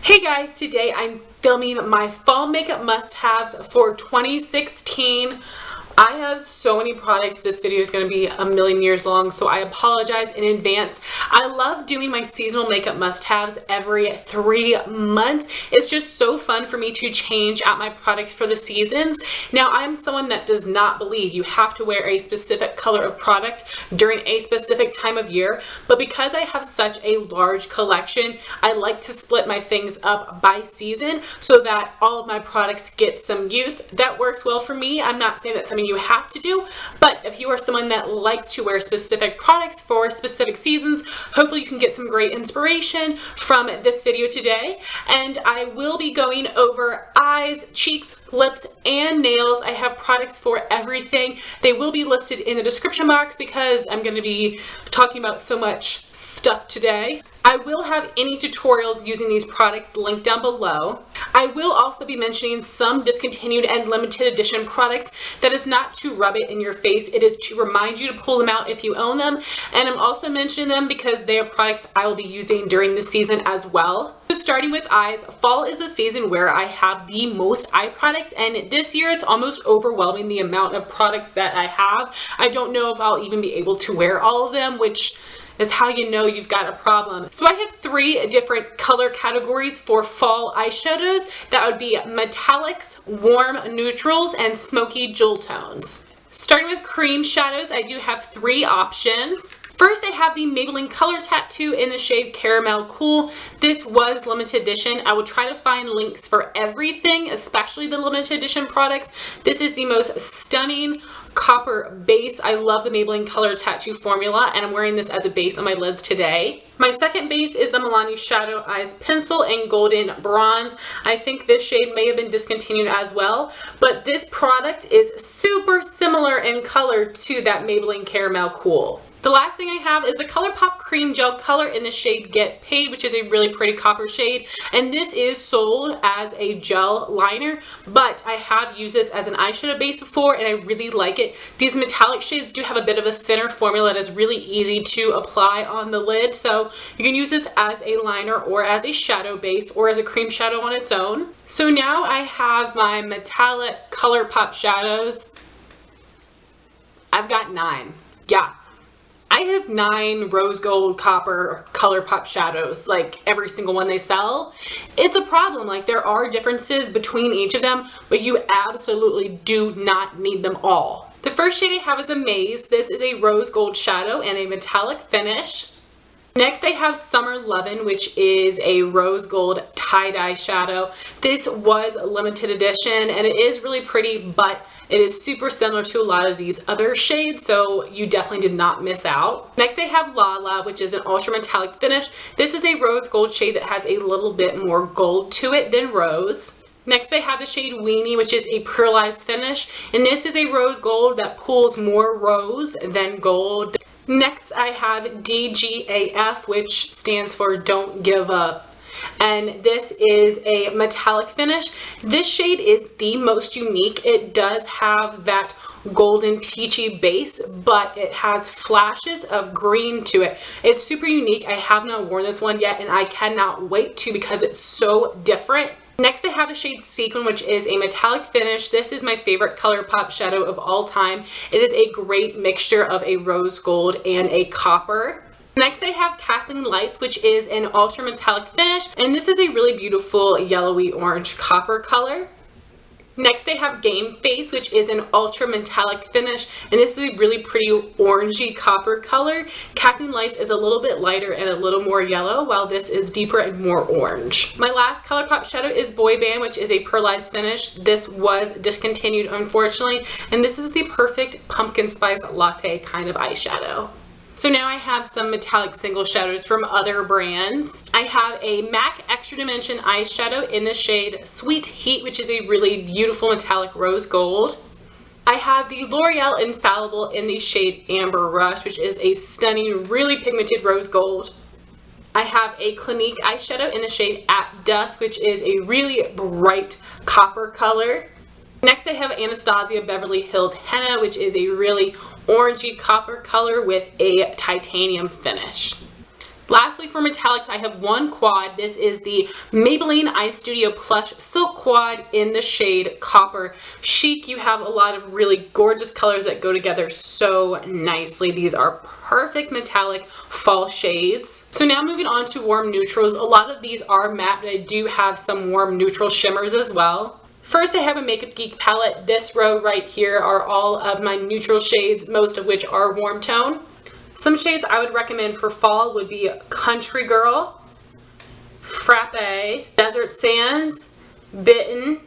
Hey guys, today I'm filming my fall makeup must-haves for 2016. I have so many products. This video is going to be a million years long, so I apologize in advance. I love doing my seasonal makeup must-haves every 3 months. It's just so fun for me to change out my products for the seasons. Now, I'm someone that does not believe you have to wear a specific color of product during a specific time of year, but because I have such a large collection, I like to split my things up by season so that all of my products get some use. That works well for me. I'm not saying that's something you have to do, but if you are someone that likes to wear specific products for specific seasons, hopefully you can get some great inspiration from this video today. And I will be going over eyes, cheeks, lips, and nails. I have products for everything. They will be listed in the description box because I'm going to be talking about so much stuff today. I will have any tutorials using these products linked down below. I will also be mentioning some discontinued and limited edition products. That is not to rub it in your face. It is to remind you to pull them out if you own them. And I'm also mentioning them because they are products I will be using during the season as well. So starting with eyes, fall is the season where I have the most eye products, and this year it's almost overwhelming the amount of products that I have. I don't know if I'll even be able to wear all of them, which is how you know you've got a problem. So I have 3 different color categories for fall eyeshadows. That would be metallics, warm neutrals, and smoky jewel tones. Starting with cream shadows, I do have 3 options. First, I have the Maybelline Color Tattoo in the shade Caramel Cool. This was limited edition. I will try to find links for everything, especially the limited edition products. This is the most stunning copper base. I love the Maybelline Color Tattoo formula, and I'm wearing this as a base on my lids today. My second base is the Milani Shadow Eyes Pencil in Golden Bronze. I think this shade may have been discontinued as well, but this product is super similar in color to that Maybelline Caramel Cool. The last thing I have is the ColourPop Cream Gel Color in the shade Get Paid, which is a really pretty copper shade. And this is sold as a gel liner, but I have used this as an eyeshadow base before, and I really like it. These metallic shades do have a bit of a thinner formula that is really easy to apply on the lid. So you can use this as a liner or as a shadow base or as a cream shadow on its own. So now I have my metallic ColourPop shadows. I've got 9. Yeah. I have 9 rose gold copper ColourPop shadows, like every single one they sell. It's a problem. Like, there are differences between each of them, but you absolutely do not need them all. The first shade I have is Amaze. This is a rose gold shadow and a metallic finish. Next, I have Summer Lovin', which is a rose gold tie-dye shadow. This was a limited edition, and it is really pretty, but it is super similar to a lot of these other shades, so you definitely did not miss out. Next, I have LaLa, which is an ultra metallic finish. This is a rose gold shade that has a little bit more gold to it than rose. Next, I have the shade Weenie, which is a pearlized finish, and this is a rose gold that pulls more rose than gold. Next, I have DGAF, which stands for Don't Give Up. And this is a metallic finish. This shade is the most unique. It does have that golden peachy base, but it has flashes of green to it. It's super unique. I have not worn this one yet, and I cannot wait to because it's so different. Next, I have the shade Sequin, which is a metallic finish. This is my favorite ColourPop shadow of all time. It is a great mixture of a rose gold and a copper. Next, I have Kathleen Lights, which is an ultra metallic finish, and this is a really beautiful yellowy orange copper color. Next, I have Game Face, which is an ultra metallic finish, and this is a really pretty orangey copper color. Kathleen Lights is a little bit lighter and a little more yellow, while this is deeper and more orange. My last ColourPop shadow is Boy Band, which is a pearlized finish. This was discontinued, unfortunately, and this is the perfect pumpkin spice latte kind of eyeshadow. So now I have some metallic single shadows from other brands. I have a MAC Extra Dimension eyeshadow in the shade Sweet Heat, which is a really beautiful metallic rose gold. I have the L'Oreal Infallible in the shade Amber Rush, which is a stunning, really pigmented rose gold. I have a Clinique eyeshadow in the shade At Dusk, which is a really bright copper color. Next, I have Anastasia Beverly Hills Henna, which is a really orangey copper color with a titanium finish. Lastly, for metallics, I have one quad. This is the Maybelline Eye Studio Plush Silk Quad in the shade Copper Chic. You have a lot of really gorgeous colors that go together so nicely. These are perfect metallic fall shades. So now moving on to warm neutrals. A lot of these are matte, but I do have some warm neutral shimmers as well. First, I have a MakeupGeek palette. This row right here are all of my neutral shades, most of which are warm tone. Some shades I would recommend for fall would be Country Girl, Frappe, Desert Sands, Bitten,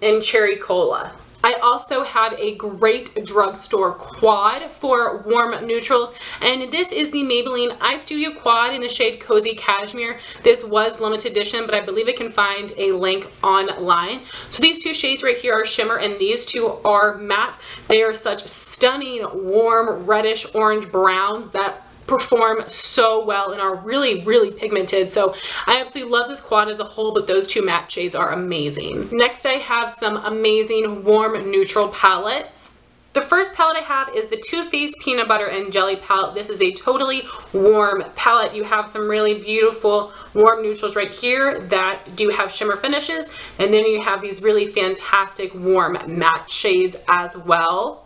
and Cherry Cola. I also have a great drugstore quad for warm neutrals, and this is the Maybelline Eye Studio Quad in the shade Cozy Cashmere. This was limited edition, but I believe I can find a link online. So these two shades right here are shimmer, and these two are matte. They are such stunning, warm, reddish orange browns that perform so well and are really, really pigmented. So I absolutely love this quad as a whole, but those two matte shades are amazing. Next, I have some amazing warm neutral palettes. The first palette I have is the Too Faced Peanut Butter and Jelly palette. This is a totally warm palette. You have some really beautiful warm neutrals right here that do have shimmer finishes, and then you have these really fantastic warm matte shades as well.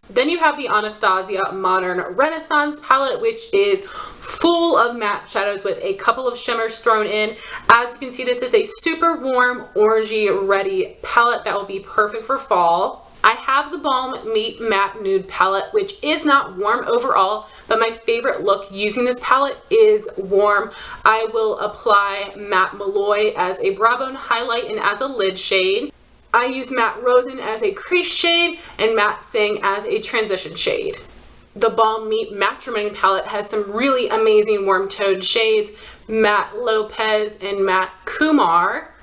Then you have the Anastasia Modern Renaissance palette, which is full of matte shadows with a couple of shimmers thrown in. As you can see, this is a super warm, orangey, ready palette that will be perfect for fall. I have the Balm Meet Matte Nude palette, which is not warm overall, but my favorite look using this palette is warm. I will apply Matte Malloy as a brow bone highlight and as a lid shade. I use Matte Rosen as a crease shade and Matte Sing as a transition shade. The Balm Meet Matrimony palette has some really amazing warm toned shades, Matte Lopez and Matte Kumar.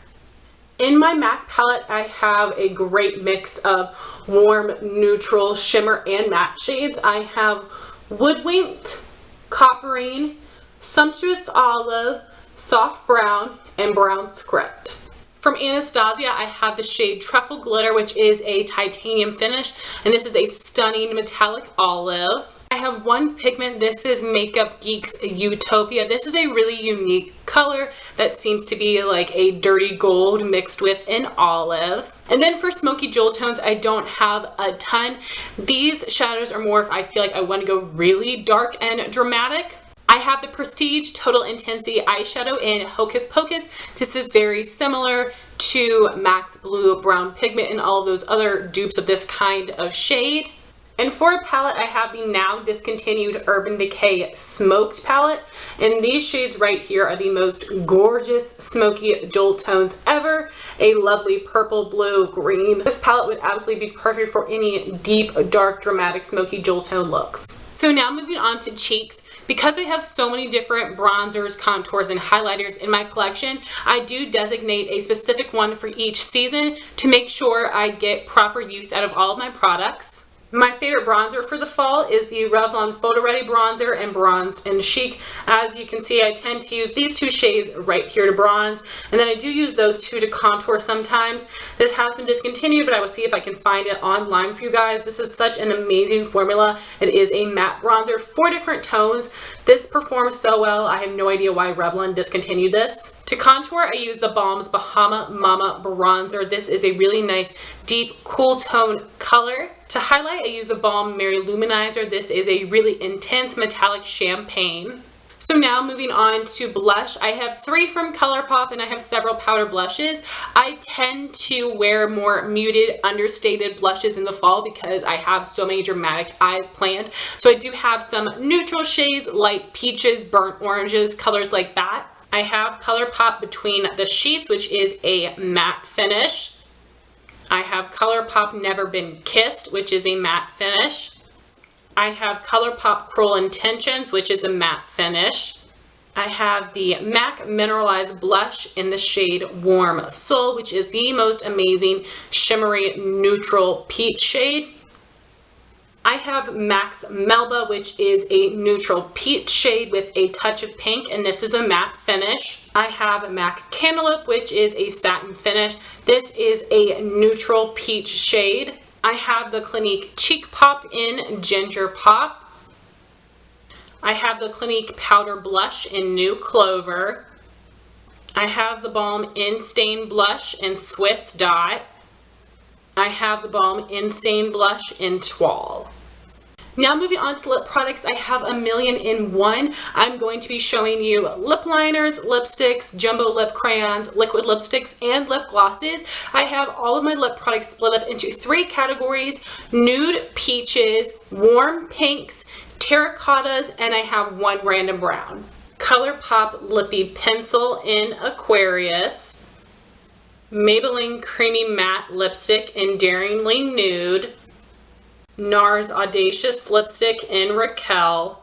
In my MAC palette, I have a great mix of warm, neutral, shimmer, and matte shades. I have Woodwinked, Copperine, Sumptuous Olive, Soft Brown, and Brown Script. From Anastasia, I have the shade Truffle Glitter, which is a titanium finish, and this is a stunning metallic olive. I have one pigment. This is MakeupGeek's Utopia. This is a really unique color that seems to be like a dirty gold mixed with an olive. And then for smoky jewel tones, I don't have a ton. These shadows are more if I feel like I want to go really dark and dramatic. I have the Prestige Total Intensity eyeshadow in Hocus Pocus. This is very similar to MAC's Blue Brown Pigment and all of those other dupes of this kind of shade. And for a palette, I have the now discontinued Urban Decay Smoked palette. And these shades right here are the most gorgeous smoky jewel tones ever. A lovely purple, blue, green. This palette would absolutely be perfect for any deep, dark, dramatic, smoky jewel tone looks. So now moving on to cheeks. Because I have so many different bronzers, contours, and highlighters in my collection, I do designate a specific one for each season to make sure I get proper use out of all of my products. My favorite bronzer for the fall is the Revlon Photo Ready Bronzer in Bronzed and Chic. As you can see, I tend to use these two shades right here to bronze, and then I do use those two to contour sometimes. This has been discontinued, but I will see if I can find it online for you guys. This is such an amazing formula. It is a matte bronzer, 4 different tones. This performs so well. I have no idea why Revlon discontinued this. To contour, I use the Balm's Bahama Mama Bronzer. This is a really nice, deep, cool tone color. To highlight, I use the Balm Mary Luminizer. This is a really intense metallic champagne. So now moving on to blush, I have 3 from ColourPop and I have several powder blushes. I tend to wear more muted, understated blushes in the fall because I have so many dramatic eyes planned. So I do have some neutral shades, light peaches, burnt oranges, colors like that. I have ColourPop Between the Sheets, which is a matte finish. I have ColourPop Never Been Kissed, which is a matte finish. I have ColourPop Cruel Intentions, which is a matte finish. I have the MAC Mineralized Blush in the shade Warm Soul, which is the most amazing shimmery neutral peach shade. I have MAC's Melba, which is a neutral peach shade with a touch of pink, and this is a matte finish. I have MAC Cantaloupe, which is a satin finish. This is a neutral peach shade. I have the Clinique Cheek Pop in Ginger Pop. I have the Clinique Powder Blush in New Clover. I have the Balm In Stain Blush in Swiss Dot. I have the Balm In Stain Blush in Toile. Now moving on to lip products, I have a million in one. I'm going to be showing you lip liners, lipsticks, jumbo lip crayons, liquid lipsticks, and lip glosses. I have all of my lip products split up into 3 categories: nude, peaches, warm pinks, terracottas, and I have 1 random brown. ColourPop Lippy Pencil in Aquarius. Maybelline Creamy Matte Lipstick in Daringly Nude. NARS Audacious Lipstick in Raquel.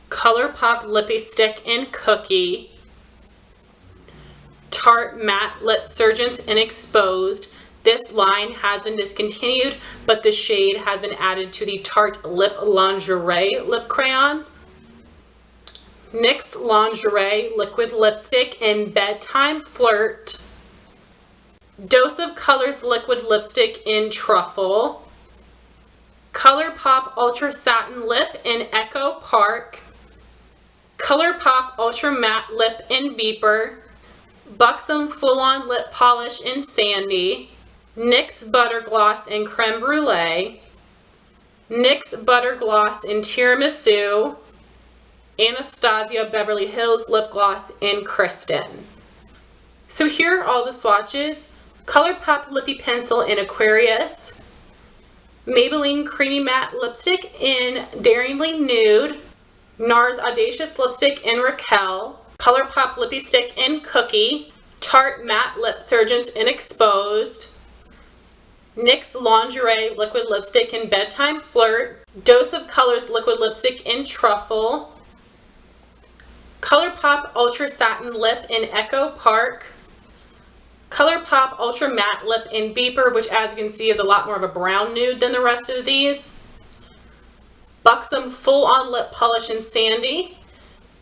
ColourPop Lippy Stick in Cookie. Tarte Matte Lip Surgeons in Exposed. This line has been discontinued, but the shade has been added to the Tarte Lip Lingerie lip crayons. NYX Lingerie Liquid Lipstick in Bedtime Flirt. Dose of Colors Liquid Lipstick in Truffle. ColourPop Ultra Satin Lip in Echo Park. ColourPop Ultra Matte Lip in Beeper. Buxom Full On Lip Polish in Sandy. NYX Butter Gloss in Creme Brulee. NYX Butter Gloss in Tiramisu. Anastasia Beverly Hills Lip Gloss in Kristen. So here are all the swatches. ColourPop Lippy Pencil in Aquarius. Maybelline Creamy Matte Lipstick in Daringly Nude. NARS Audacious Lipstick in Raquel. ColourPop Lippy Stick in Cookie. Tarte Matte Lip Surgeons in Exposed. NYX Lingerie Liquid Lipstick in Bedtime Flirt. Dose of Colors Liquid Lipstick in Truffle. ColourPop Ultra Satin Lip in Echo Park. ColourPop Ultra Matte Lip in Beeper, which as you can see is a lot more of a brown nude than the rest of these. Buxom Full On Lip Polish in Sandy.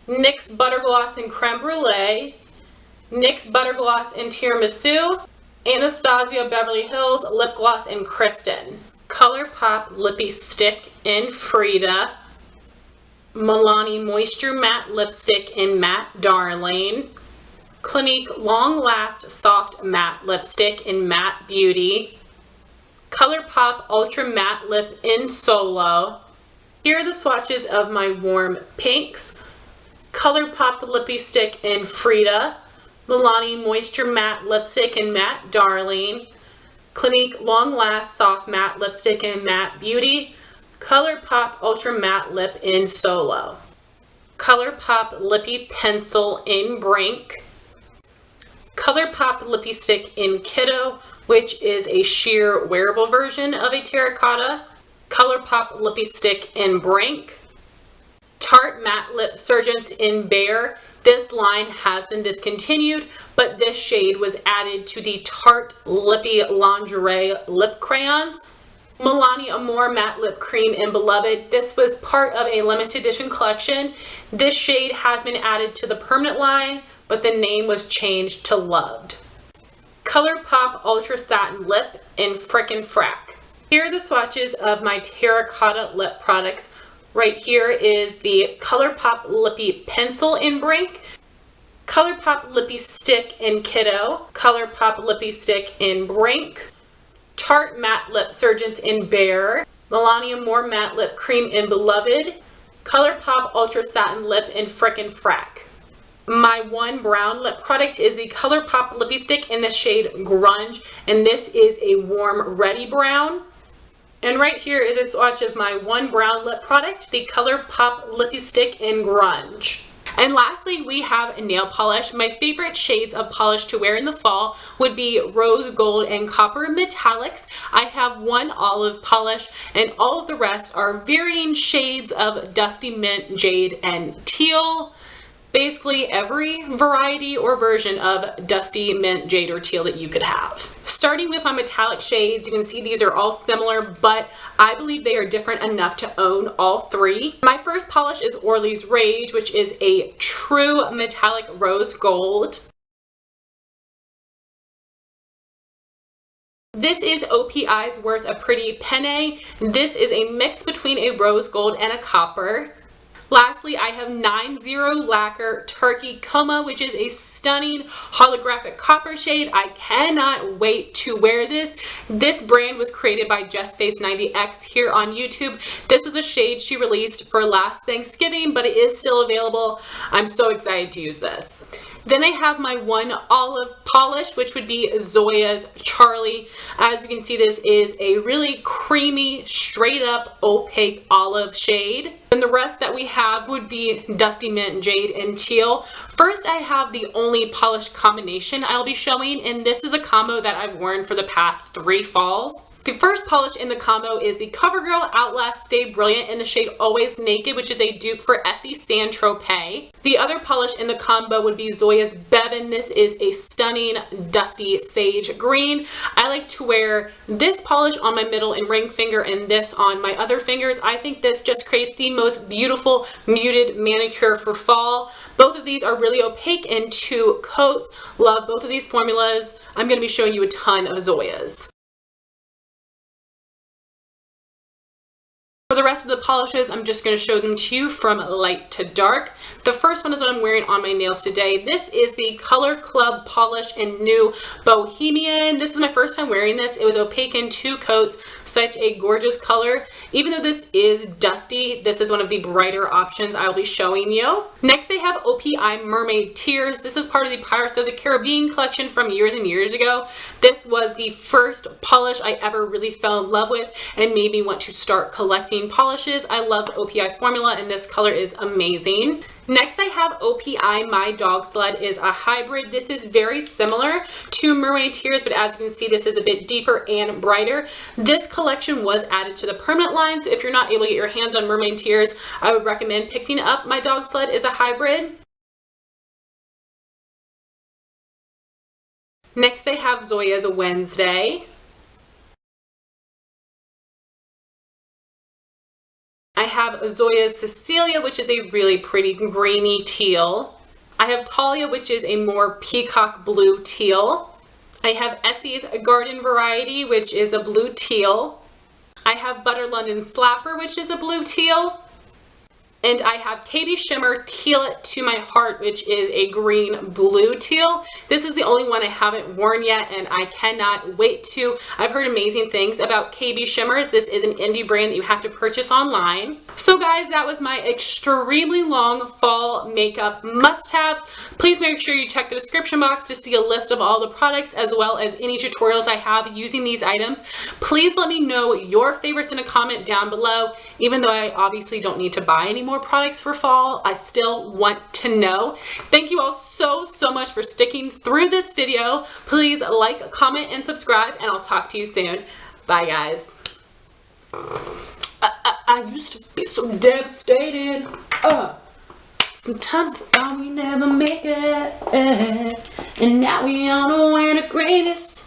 NYX Butter Gloss in Creme Brulee. NYX Butter Gloss in Tiramisu. Anastasia Beverly Hills Lip Gloss in Kristen. ColourPop Lippy Stick in Frida. Milani Moisture Matte Lipstick in Matte Darling. Clinique Long Last Soft Matte Lipstick in Matte Beauty. ColourPop Ultra Matte Lip in Solo. Here are the swatches of my warm pinks. ColourPop Lippy Stick in Frida. Milani Moisture Matte Lipstick in Matte Darling. Clinique Long Last Soft Matte Lipstick in Matte Beauty. ColourPop Ultra Matte Lip in Solo. ColourPop Lippy Pencil in Brink. ColourPop Lippy Stick in Kiddo, which is a sheer wearable version of a terracotta. ColourPop Lippy Stick in Brink. Tarte Matte Lip Surgeons in Bare. This line has been discontinued, but this shade was added to the Tarte Lippy Lingerie lip crayons. Milani Amore Matte Lip Cream in Beloved. This was part of a limited edition collection. This shade has been added to the permanent line, but the name was changed to Loved. ColourPop Ultra Satin Lip in Frickin' Frack. Here are the swatches of my terracotta lip products. Right here is the ColourPop Lippy Pencil in Brink. ColourPop Lippy Stick in Kiddo. ColourPop Lippy Stick in Brink. Tarte Matte Lip Surgeons in Bare. Milani Amore Matte Lip Cream in Beloved. ColourPop Ultra Satin Lip in Frickin' Frack. My one brown lip product is the ColourPop Lippy Stick in the shade Grunge, and this is a warm reddy brown. And right here is a swatch of my one brown lip product, the ColourPop Lippy Stick in Grunge. And lastly, we have nail polish. My favorite shades of polish to wear in the fall would be rose gold and copper metallics. I have one olive polish, and all of the rest are varying shades of dusty mint, jade, and teal. Basically every variety or version of dusty mint, jade, or teal that you could have. Starting with my metallic shades, you can see these are all similar, but I believe they are different enough to own all three. My first polish is Orly's Rage, which is a true metallic rose gold. This is OPI's Worth a Pretty Penne. This is a mix between a rose gold and a copper. Lastly, I have 90 Lacquer Turkey Coma, which is a stunning holographic copper shade. I cannot wait to wear this. This brand was created by JustFace90X here on YouTube. This was a shade she released for last Thanksgiving, but it is still available. I'm so excited to use this. Then I have my one olive polish, which would be Zoya's Charlie. As you can see, this is a really creamy, straight up opaque olive shade. And the rest that we have would be Dusty Mint, Jade, and Teal. First, I have the only polish combination I'll be showing, and this is a combo that I've worn for the past 3 falls. The first polish in the combo is the CoverGirl Outlast Stay Brilliant in the shade Always Naked, which is a dupe for Essie Saint Tropez. The other polish in the combo would be Zoya's Bevan. This is a stunning dusty sage green. I like to wear this polish on my middle and ring finger and this on my other fingers. I think this just creates the most beautiful muted manicure for fall. Both of these are really opaque in 2 coats. Love both of these formulas. I'm going to be showing you a ton of Zoya's. For the rest of the polishes, I'm just going to show them to you from light to dark. The first one is what I'm wearing on my nails today. This is the Color Club Polish in New Bohemian. This is my first time wearing this. It was opaque in 2 coats. Such a gorgeous color. Even though this is dusty, this is one of the brighter options I'll be showing you. Next, I have OPI Mermaid Tears. This is part of the Pirates of the Caribbean collection from years and years ago. This was the first polish I ever really fell in love with and made me want to start collecting polishes. I love the OPI formula and this color is amazing. Next, I have OPI My Dog Sled is a hybrid. This is very similar to Mermaid Tears, but as you can see, this is a bit deeper and brighter. This collection was added to the permanent line, so if you're not able to get your hands on Mermaid Tears, I would recommend picking up My Dog Sled is a hybrid. Next, I have Zoya's Wednesday. I have Zoya's Cecilia, which is a really pretty greeny teal. I have Talia, which is a more peacock blue teal. I have Essie's Garden Variety, which is a blue teal. I have Butter London Slapper, which is a blue teal. And I have KB Shimmer Teal It To My Heart, which is a green blue teal. This is the only one I haven't worn yet, and I cannot wait to. I've heard amazing things about KB Shimmers. This is an indie brand that you have to purchase online. So guys, that was my extremely long fall makeup must-haves. Please make sure you check the description box to see a list of all the products as well as any tutorials I have using these items. Please let me know your favorites in a comment down below. Even though I obviously don't need to buy any more products for fall, I still want to know. Thank you all so much for sticking through this video. Please like, comment, and subscribe, and I'll talk to you soon. Bye guys. I used to be so devastated. Sometimes I thought we never make it, and now we on our way to greatness.